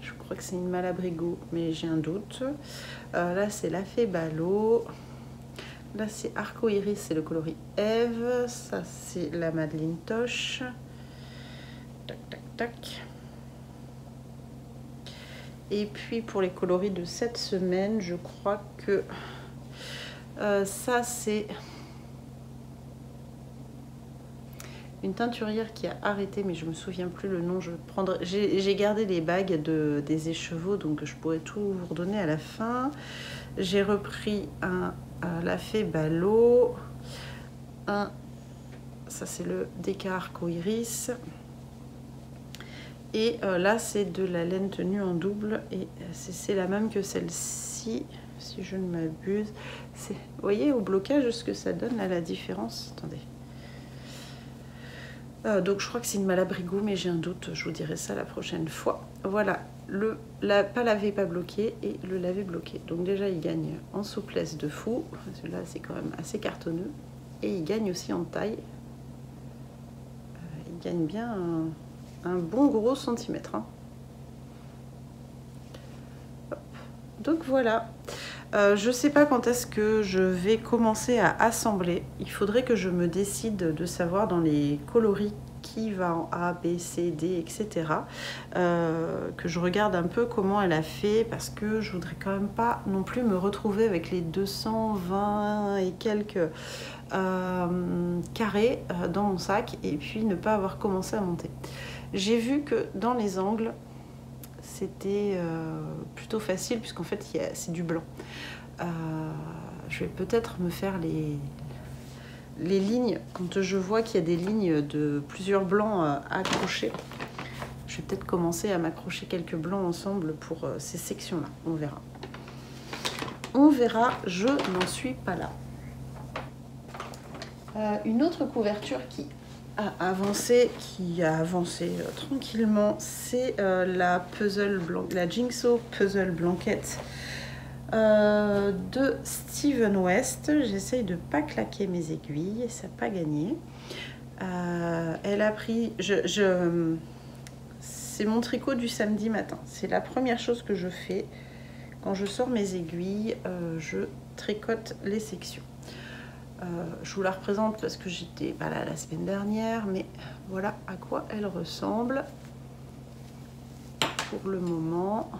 Je crois que c'est une Malabrigo, mais j'ai un doute. Là, c'est la Febalo. Là, c'est Arco Iris, c'est le coloris Eve. Ça, c'est la Madeleine Tosh. tac, tac, tac. Et puis pour les coloris de cette semaine, je crois que ça c'est une teinturière qui a arrêté, mais je me souviens plus le nom. J'ai gardé les bagues des écheveaux, donc je pourrais tout vous redonner à la fin. J'ai repris un La Fée Ballot, ça c'est le Déca Arco-Iris. Et là, c'est de la laine tenue en double. Et c'est la même que celle-ci, si je ne m'abuse. Vous voyez au blocage ce que ça donne, là, la différence. Attendez. Donc, je crois que c'est une Malabrigo, mais j'ai un doute. Je vous dirai ça la prochaine fois. Voilà, pas lavé, pas bloqué et le lavé bloqué. Donc déjà, il gagne en souplesse de fou. Celui-là, c'est quand même assez cartonneux. Et il gagne aussi en taille. Il gagne bien un bon gros centimètre. Hein. Donc voilà. Je sais pas quand est-ce que je vais commencer à assembler. Il faudrait que je me décide de savoir dans les coloris qui va en A, B, C, D, etc. Que je regarde un peu comment elle a fait parce que je voudrais quand même pas non plus me retrouver avec les 220 et quelques carrés dans mon sac et puis ne pas avoir commencé à monter. J'ai vu que dans les angles, c'était plutôt facile puisqu'en fait c'est du blanc. Je vais peut-être me faire les lignes quand je vois qu'il y a des lignes de plusieurs blancs accrochés. Je vais peut-être commencer à m'accrocher quelques blancs ensemble pour ces sections-là. On verra. On verra, je n'en suis pas là. Une autre couverture qui a avancé tranquillement, c'est la Jigsaw Puzzle Blanket de Steven West. J'essaye de ne pas claquer mes aiguilles et ça n'a pas gagné. Elle a pris... c'est mon tricot du samedi matin. C'est la première chose que je fais. Quand je sors mes aiguilles, je tricote les sections. Je vous la représente parce que j'étais pas là la semaine dernière, mais voilà à quoi elle ressemble pour le moment.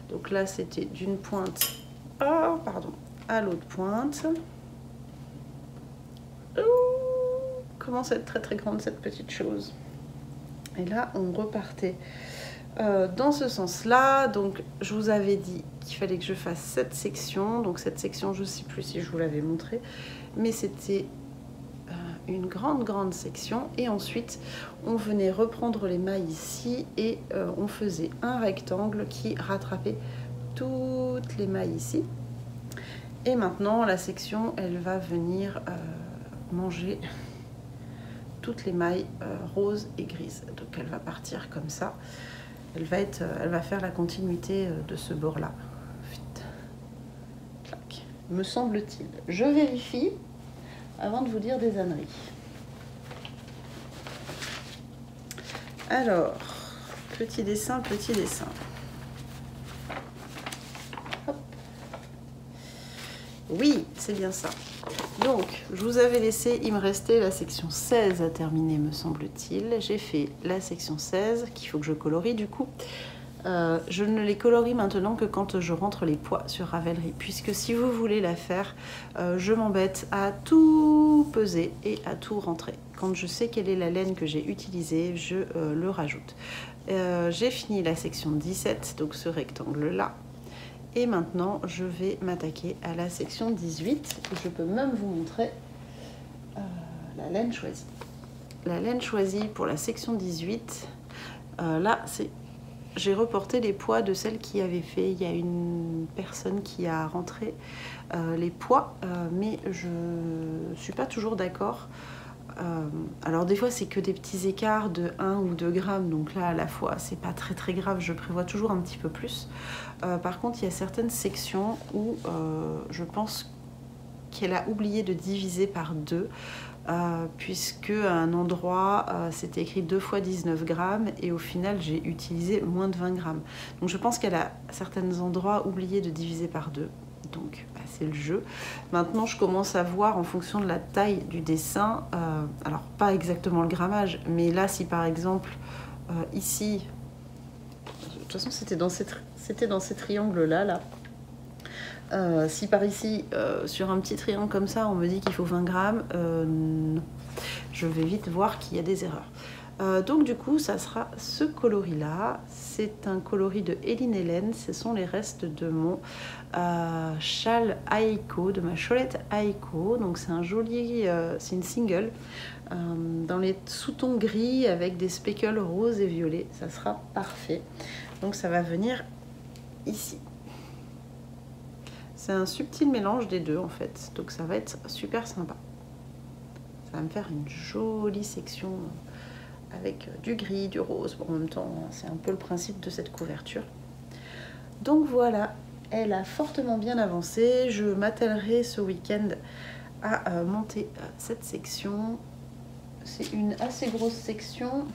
Donc là, c'était d'une pointe à l'autre pointe. Commence à être très très grande cette petite chose. Et là, on repartait dans ce sens-là. Donc, je vous avais dit qu'il fallait que je fasse cette section. Donc, cette section, je ne sais plus si je vous l'avais montré, mais c'était une grande section. Et ensuite, on venait reprendre les mailles ici et on faisait un rectangle qui rattrapait toutes les mailles ici. Et maintenant, la section, elle va venir manger toutes les mailles roses et grises. Donc, elle va partir comme ça. Elle va faire la continuité de ce bord-là. Me semble-t-il. Je vérifie avant de vous dire des âneries. Alors, petit dessin. Hop. Oui, c'est bien ça. Donc, je vous avais laissé, il me restait la section 16 à terminer, me semble-t-il. J'ai fait la section 16, qu'il faut que je colorie du coup. Je ne les colorie maintenant que quand je rentre les poids sur Ravelry, puisque si vous voulez la faire, je m'embête à tout peser et à tout rentrer. Quand je sais quelle est la laine que j'ai utilisée, je le rajoute. J'ai fini la section 17, donc ce rectangle-là. Et maintenant, je vais m'attaquer à la section 18. Je peux même vous montrer la laine choisie. La laine choisie pour la section 18, là, j'ai reporté les poids de celle qui avait fait. Il y a une personne qui a rentré les poids, mais je ne suis pas toujours d'accord. Alors des fois c'est que des petits écarts de 1 ou 2 grammes, donc là à la fois c'est pas très grave, je prévois toujours un petit peu plus. Par contre il y a certaines sections où je pense qu'elle a oublié de diviser par 2, puisque à un endroit c'était écrit 2 fois 19 grammes et au final j'ai utilisé moins de 20 grammes. Donc je pense qu'elle a à certains endroits oublié de diviser par 2. Donc c'est le jeu. Maintenant je commence à voir en fonction de la taille du dessin, alors pas exactement le grammage, mais là si par exemple ici, de toute façon c'était dans ces triangles là. Si par ici, sur un petit triangle comme ça, on me dit qu'il faut 20 grammes, je vais vite voir qu'il y a des erreurs. Donc du coup, ça sera ce coloris-là. C'est un coloris de Eline Hélène. Ce sont les restes de mon châle Aiko, de ma cholette Aiko. Donc c'est un joli, c'est une single dans les sous-tons gris avec des speckles roses et violets. Ça sera parfait. Donc ça va venir ici. C'est un subtil mélange des deux en fait, donc ça va être super sympa. Ça va me faire une jolie section avec du gris, du rose. Bon, en même temps, c'est un peu le principe de cette couverture. Donc voilà, elle a fortement bien avancé. Je m'attellerai ce week-end à monter cette section. C'est une assez grosse section.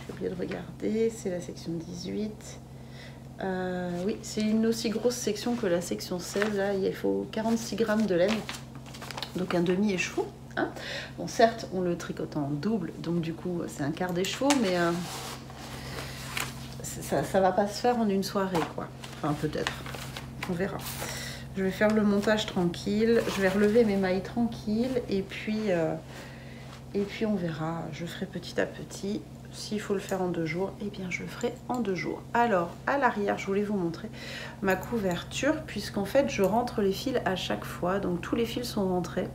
J'ai oublié de regarder, c'est la section 18. Oui, c'est une aussi grosse section que la section 16. Là, il faut 46 grammes de laine, donc un demi-écheveau. Hein. Bon, certes, on le tricote en double, donc du coup, c'est un quart d'écheveau, mais ça va pas se faire en une soirée, quoi. Enfin, peut-être. On verra. Je vais faire le montage tranquille. Je vais relever mes mailles tranquilles, et puis on verra. Je ferai petit à petit. S'il faut le faire en 2 jours, eh bien je le ferai en 2 jours. Alors, à l'arrière, je voulais vous montrer ma couverture, puisqu'en fait, je rentre les fils à chaque fois. Donc, tous les fils sont rentrés.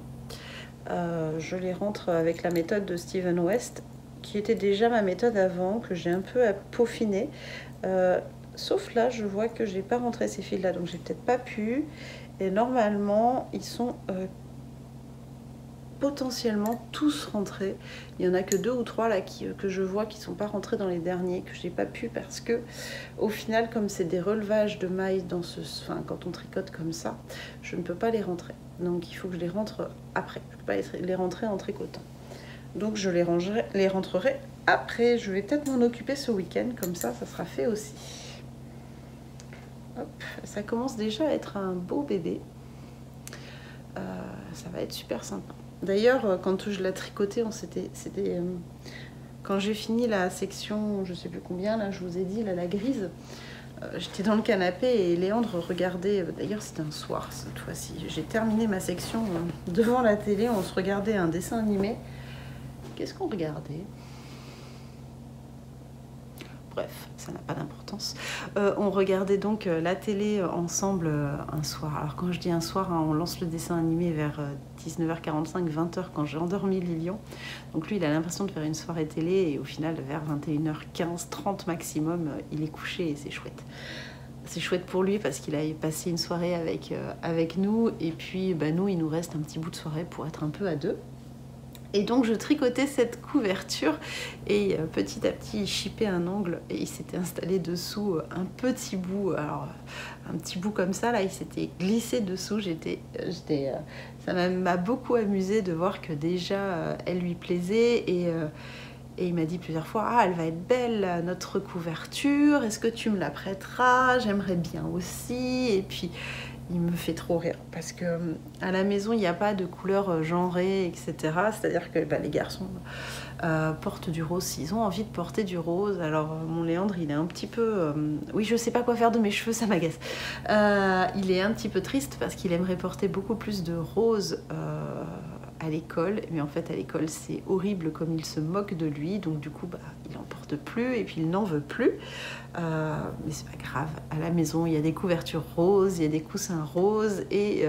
Je les rentre avec la méthode de Steven West, qui était déjà ma méthode avant, que j'ai un peu peaufinée. Sauf là, je vois que je n'ai pas rentré ces fils-là, donc j'ai peut-être pas pu. Et normalement, ils sont potentiellement tous rentrés. Il y en a que 2 ou 3 là que je vois qui sont pas rentrés dans les derniers, que j'ai pas pu parce que au final, comme c'est des relevages de mailles quand on tricote comme ça, je ne peux pas les rentrer. Donc il faut que je les rentre après. Je peux pas les rentrer en tricotant. Donc je les rentrerai après. Je vais peut-être m'en occuper ce week-end, comme ça sera fait aussi. Hop, ça commence déjà à être un beau bébé. Ça va être super sympa. D'ailleurs, quand je l'ai tricoté, quand j'ai fini la section, je sais plus combien, là, je vous ai dit, là, la grise, j'étais dans le canapé et Léandre regardait, d'ailleurs c'était un soir cette fois-ci, j'ai terminé ma section devant la télé, on se regardait un dessin animé. Qu'est-ce qu'on regardait ? Bref, ça n'a pas d'importance. On regardait donc la télé ensemble un soir. Alors quand je dis un soir, hein, on lance le dessin animé vers 19h45, 20h quand j'ai endormi Lilian. Donc lui, il a l'impression de faire une soirée télé et au final, vers 21h15, 30 maximum, il est couché et c'est chouette. C'est chouette pour lui parce qu'il a passé une soirée avec nous et puis nous, il nous reste un petit bout de soirée pour être un peu à deux. Et donc je tricotais cette couverture et petit à petit il chippait un angle et il s'était installé dessous un petit bout, alors un petit bout comme ça là, il s'était glissé dessous. Ça m'a beaucoup amusée de voir que déjà elle lui plaisait et il m'a dit plusieurs fois: ah, elle va être belle notre couverture, est-ce que tu me la prêteras, j'aimerais bien aussi. Et puis il me fait trop rire parce que à la maison il n'y a pas de couleurs genrées, etc. C'est-à-dire que les garçons portent du rose s'ils ont envie de porter du rose. Alors mon Léandre, il est un petit peu oui, je sais pas quoi faire de mes cheveux, ça m'agace. Il est un petit peu triste parce qu'il aimerait porter beaucoup plus de rose à l'école, mais en fait à l'école c'est horrible comme il se moque de lui, donc du coup il en porte plus et puis il n'en veut plus. Mais c'est pas grave, à la maison il y a des couvertures roses, il y a des coussins roses et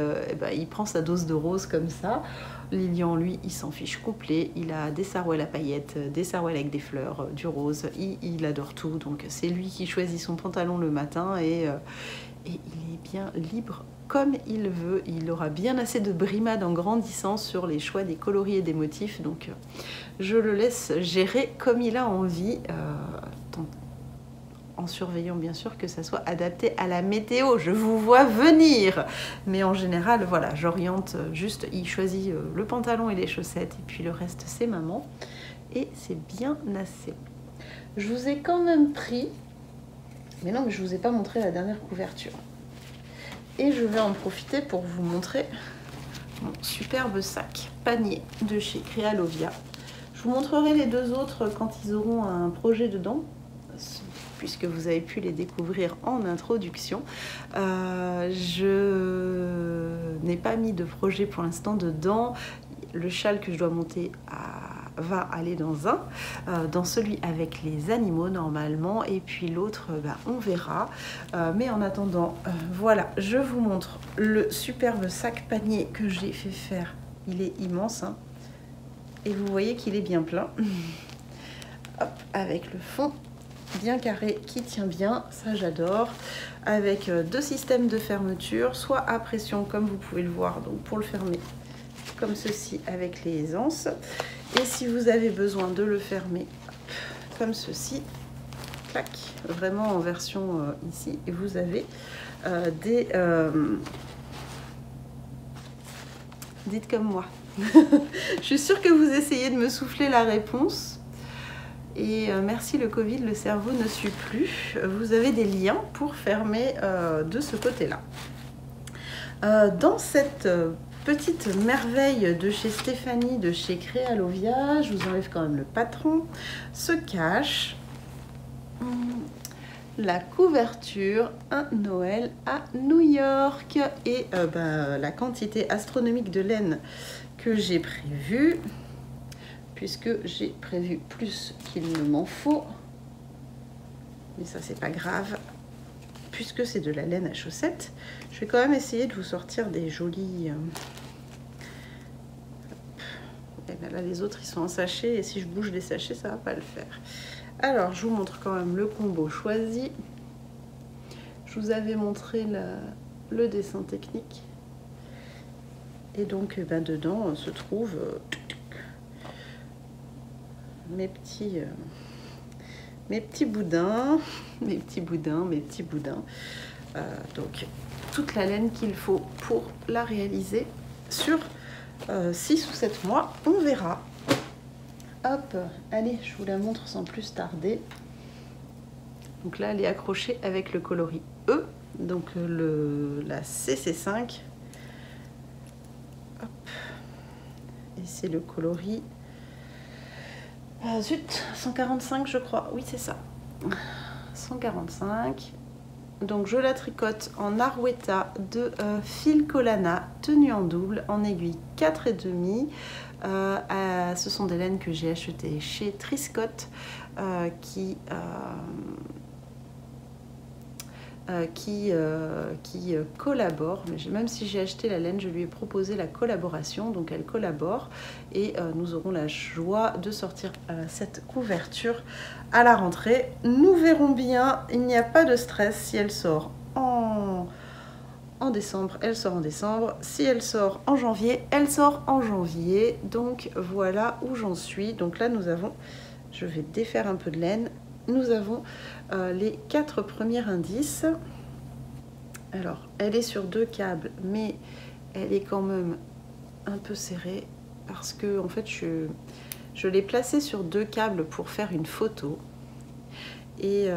il prend sa dose de rose comme ça. Lilian, lui, il s'en fiche complet, il a des sarouels à paillettes, des sarouels avec des fleurs, du rose, il adore tout, donc c'est lui qui choisit son pantalon le matin et il est bien libre comme il veut. Il aura bien assez de brimades en grandissant sur les choix des coloris et des motifs, donc je le laisse gérer comme il a envie, en surveillant bien sûr que ça soit adapté à la météo. Je vous vois venir, mais en général voilà, j'oriente juste, il choisit le pantalon et les chaussettes et puis le reste c'est maman et c'est bien assez. Je vous ai quand même pris, mais non, mais je vous ai pas montré la dernière couverture. Et je vais en profiter pour vous montrer mon superbe sac panier de chez Crealovia. Je vous montrerai les deux autres quand ils auront un projet dedans, puisque vous avez pu les découvrir en introduction. Je n'ai pas mis de projet pour l'instant dedans. Le châle que je dois monter va aller dans celui avec les animaux normalement, et puis l'autre on verra, mais en attendant voilà, je vous montre le superbe sac panier que j'ai fait faire. Il est immense hein, et vous voyez qu'il est bien plein. Hop, avec le fond bien carré qui tient bien, ça j'adore, avec deux systèmes de fermeture, soit à pression comme vous pouvez le voir, donc pour le fermer comme ceci avec les aisances, et si vous avez besoin de le fermer comme ceci, clac, vraiment en version ici, et vous avez des dites comme moi. Je suis sûre que vous essayez de me souffler la réponse. Et merci le Covid, le cerveau ne suit plus. Vous avez des liens pour fermer de ce côté-là. Dans cette petite merveille de chez Stéphanie, de chez Crealovia, je vous enlève quand même le patron, se cache la couverture Un Noël à New York et la quantité astronomique de laine que j'ai prévue, puisque j'ai prévu plus qu'il ne m'en faut, mais ça c'est pas grave puisque c'est de la laine à chaussettes. Je vais quand même essayer de vous sortir des jolis et bien là les autres ils sont en sachet, et si je bouge les sachets ça va pas le faire. Alors je vous montre quand même le combo choisi. Je vous avais montré le dessin technique, et donc dedans se trouvent mes petits boudins, mes petits boudins. Donc toute la laine qu'il faut pour la réaliser sur 6 ou 7 mois, on verra. Hop, allez, je vous la montre sans plus tarder. Donc là, elle est accrochée avec le coloris E, donc la CC5. Hop. Et c'est le coloris... zut, 145 je crois, oui c'est ça, 145. Donc je la tricote en Arwetta de fil Collana, tenue en double, en aiguille 4,5. Ce sont des laines que j'ai achetées chez Triscott qui collabore, mais même si j'ai acheté la laine, je lui ai proposé la collaboration, donc elle collabore, et nous aurons la joie de sortir cette couverture à la rentrée. Nous verrons bien, il n'y a pas de stress. Si elle sort en décembre, elle sort en décembre. Si elle sort en janvier, elle sort en janvier. Donc voilà où j'en suis. Donc là nous avons, je vais défaire un peu de laine, nous avons les 4 premiers indices. Alors elle est sur 2 câbles, mais elle est quand même un peu serrée parce que en fait je l'ai placée sur 2 câbles pour faire une photo, et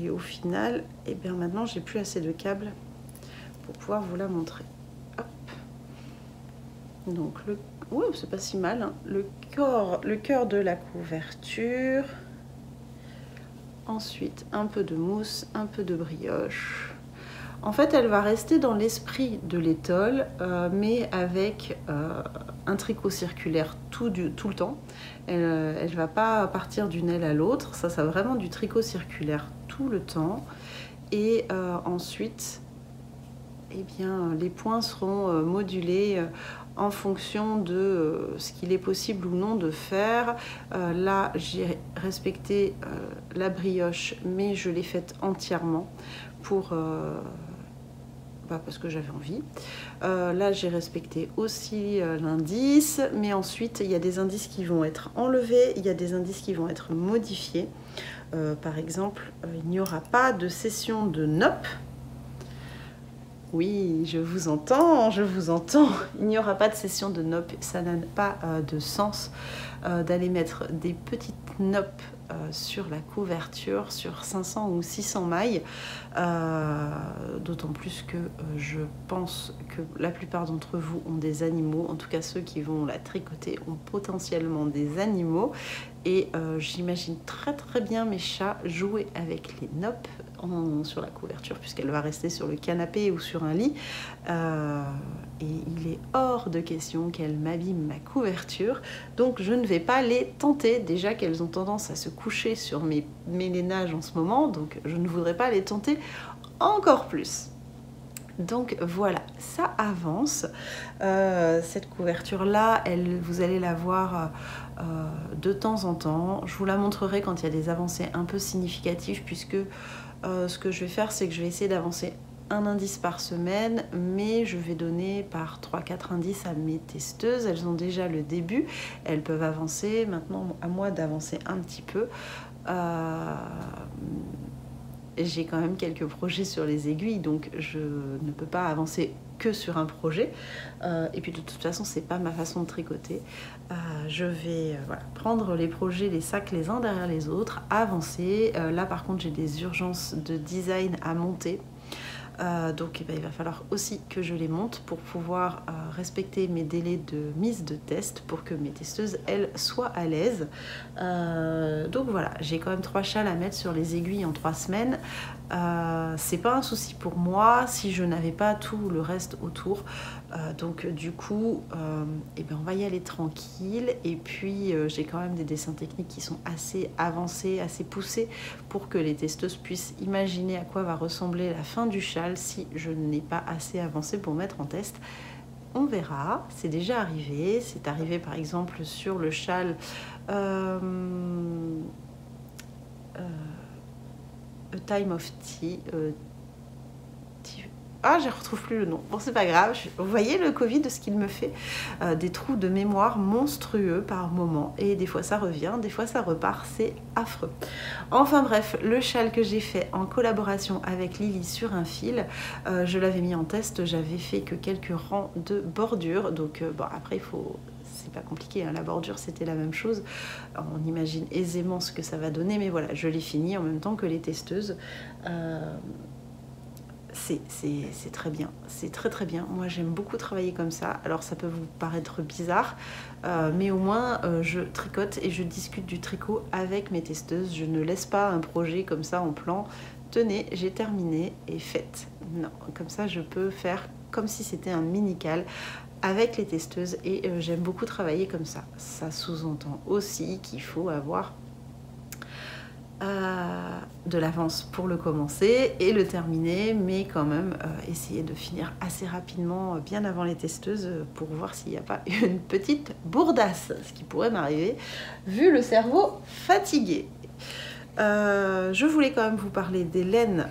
au final et bien maintenant j'ai plus assez de câbles pour pouvoir vous la montrer. Hop. Donc ouais, c'est pas si mal hein. Le cœur de la couverture. Ensuite, un peu de mousse, un peu de brioche. En fait, elle va rester dans l'esprit de l'étole, mais avec un tricot circulaire tout le temps. Elle ne va pas partir d'une aile à l'autre. Ça va vraiment du tricot circulaire tout le temps. Et ensuite, eh bien, les points seront modulés en fonction de ce qu'il est possible ou non de faire. Là, j'ai respecté la brioche, mais je l'ai faite entièrement pour, parce que j'avais envie. Là, j'ai respecté aussi l'indice, mais ensuite, il y a des indices qui vont être enlevés, il y a des indices qui vont être modifiés. Par exemple, il n'y aura pas de session de nopp. Oui, je vous entends, je vous entends. Il n'y aura pas de session de nopp, ça n'a pas de sens d'aller mettre des petites noppes sur la couverture, sur 500 ou 600 mailles, d'autant plus que je pense que la plupart d'entre vous ont des animaux, en tout cas ceux qui vont la tricoter ont potentiellement des animaux, et j'imagine très très bien mes chats jouer avec les noppes sur la couverture, puisqu'elle va rester sur le canapé ou sur un lit, et il est hors de question qu'elle m'abîme ma couverture, donc je ne vais pas les tenter. Déjà qu'elles ont tendance à se coucher sur mes lainages en ce moment, donc je ne voudrais pas les tenter encore plus. Donc voilà, ça avance. Cette couverture-là, vous allez la voir de temps en temps. Je vous la montrerai quand il y a des avancées un peu significatives, puisque ce que je vais faire, c'est que je vais essayer d'avancer un indice par semaine, mais je vais donner par 3-4 indices à mes testeuses. Elles ont déjà le début, elles peuvent avancer. Maintenant, à moi d'avancer un petit peu. J'ai quand même quelques projets sur les aiguilles, donc je ne peux pas avancer que sur un projet. Et puis de toute façon, c'est pas ma façon de tricoter. Je vais prendre les projets, les sacs les uns derrière les autres, avancer. Là par contre, j'ai des urgences de design à monter. Donc il va falloir aussi que je les monte pour pouvoir respecter mes délais de mise de test, pour que mes testeuses, elles, soient à l'aise. Donc voilà, j'ai quand même 3 châles à mettre sur les aiguilles en 3 semaines. C'est pas un souci pour moi si je n'avais pas tout le reste autour. Donc du coup, on va y aller tranquille. Et puis j'ai quand même des dessins techniques qui sont assez avancés, assez poussés, pour que les testeuses puissent imaginer à quoi va ressembler la fin du châle si je n'ai pas assez avancé pour mettre en test. On verra, c'est déjà arrivé. C'est arrivé par exemple sur le châle A Time of Tea. Je ne retrouve plus le nom. Bon, c'est pas grave. Vous voyez le Covid, ce qu'il me fait, des trous de mémoire monstrueux par moment. Et des fois ça revient, des fois ça repart. C'est affreux. Enfin bref, le châle que j'ai fait en collaboration avec Lily sur un fil, je l'avais mis en test. J'avais fait que quelques rangs de bordure. Donc après il faut... C'est pas compliqué, hein. La bordure c'était la même chose. On imagine aisément ce que ça va donner. Mais voilà, je l'ai fini en même temps que les testeuses. C'est très bien, c'est très très bien. Moi j'aime beaucoup travailler comme ça. Alors ça peut vous paraître bizarre, mais au moins je tricote et je discute du tricot avec mes testeuses. Je ne laisse pas un projet comme ça en plan. Tenez, j'ai terminé et faites. Non, comme ça je peux faire comme si c'était un mini-cal avec les testeuses, et j'aime beaucoup travailler comme ça. Ça sous-entend aussi qu'il faut avoir de l'avance pour le commencer et le terminer, mais quand même essayer de finir assez rapidement, bien avant les testeuses, pour voir s'il n'y a pas une petite bourdasse, ce qui pourrait m'arriver vu le cerveau fatigué. Je voulais quand même vous parler des laines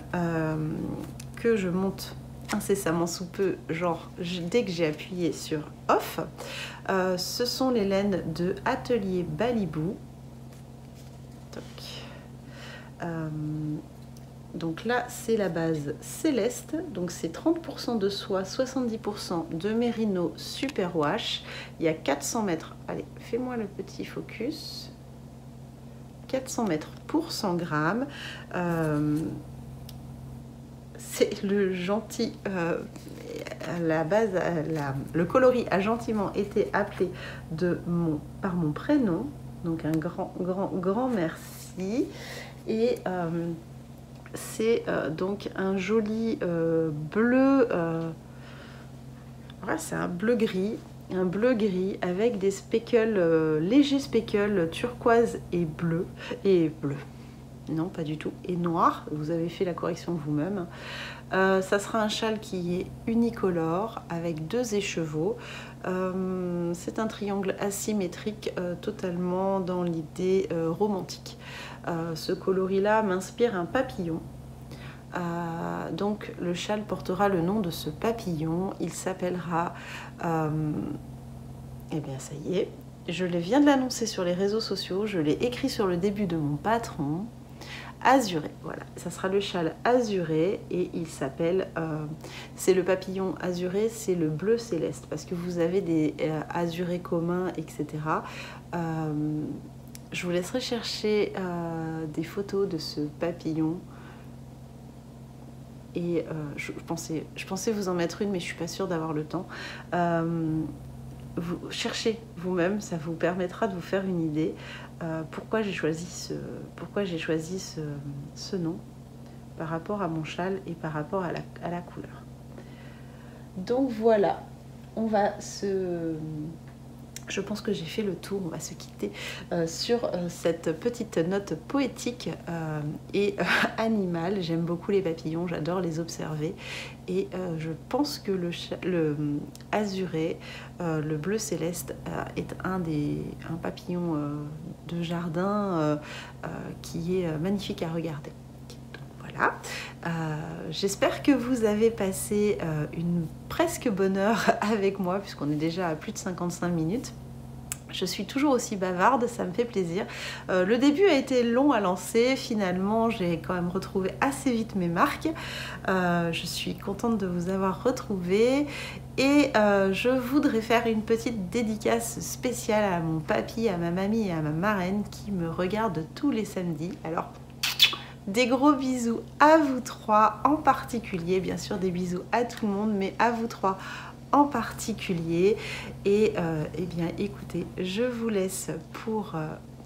que je monte incessamment sous peu, genre dès que j'ai appuyé sur off. Ce sont les laines de Atelier Balibou. Donc là c'est la base céleste, donc c'est 30% de soie, 70% de mérino superwash. Il y a 400 mètres, allez fais-moi le petit focus, 400 mètres pour 100 grammes. C'est le gentil, la base, le coloris a gentiment été appelé par mon prénom, donc un grand merci. Et c'est donc un joli bleu, c'est un bleu gris avec des speckles, légers speckles turquoise et bleu, non pas du tout, et noir. Vous avez fait la correction vous-même. Ça sera un châle qui est unicolore avec 2 écheveaux. C'est un triangle asymétrique, totalement dans l'idée romantique. Ce coloris-là m'inspire un papillon. Donc le châle portera le nom de ce papillon. Il s'appellera... eh bien ça y est, je viens de l'annoncer sur les réseaux sociaux. Je l'ai écrit sur le début de mon patron. azuré. Voilà, ça sera le châle azuré et il s'appelle, c'est le papillon azuré, c'est le bleu céleste parce que vous avez des azurés communs, etc. Je vous laisserai chercher des photos de ce papillon. Et je pensais vous en mettre une, mais je ne suis pas sûre d'avoir le temps. Vous cherchez vous-même, ça vous permettra de vous faire une idée pourquoi j'ai choisi ce nom par rapport à mon châle et par rapport à la couleur. Donc voilà, je pense que j'ai fait le tour, on va se quitter sur cette petite note poétique et animale. J'aime beaucoup les papillons, j'adore les observer et je pense que le azuré, le bleu céleste, est un papillon de jardin qui est magnifique à regarder. Voilà. J'espère que vous avez passé une presque bonne heure avec moi puisqu'on est déjà à plus de 55 minutes. Je suis toujours aussi bavarde, ça me fait plaisir. Le début a été long à lancer, finalement j'ai quand même retrouvé assez vite mes marques. Je suis contente de vous avoir retrouvé et je voudrais faire une petite dédicace spéciale à mon papy, à ma mamie et à ma marraine qui me regardent tous les samedis. Alors, des gros bisous à vous trois en particulier, bien sûr des bisous à tout le monde, mais à vous trois en particulier. Et eh bien écoutez, je vous laisse pour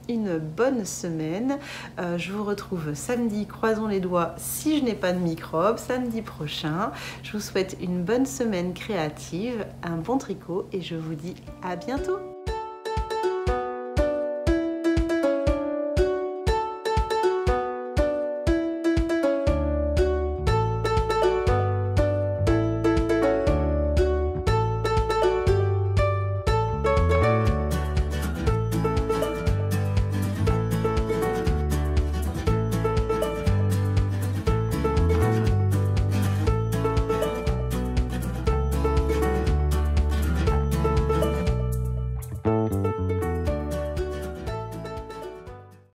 une bonne semaine. Je vous retrouve samedi, croisons les doigts si je n'ai pas de microbes, samedi prochain. Je vous souhaite une bonne semaine créative, un bon tricot et je vous dis à bientôt.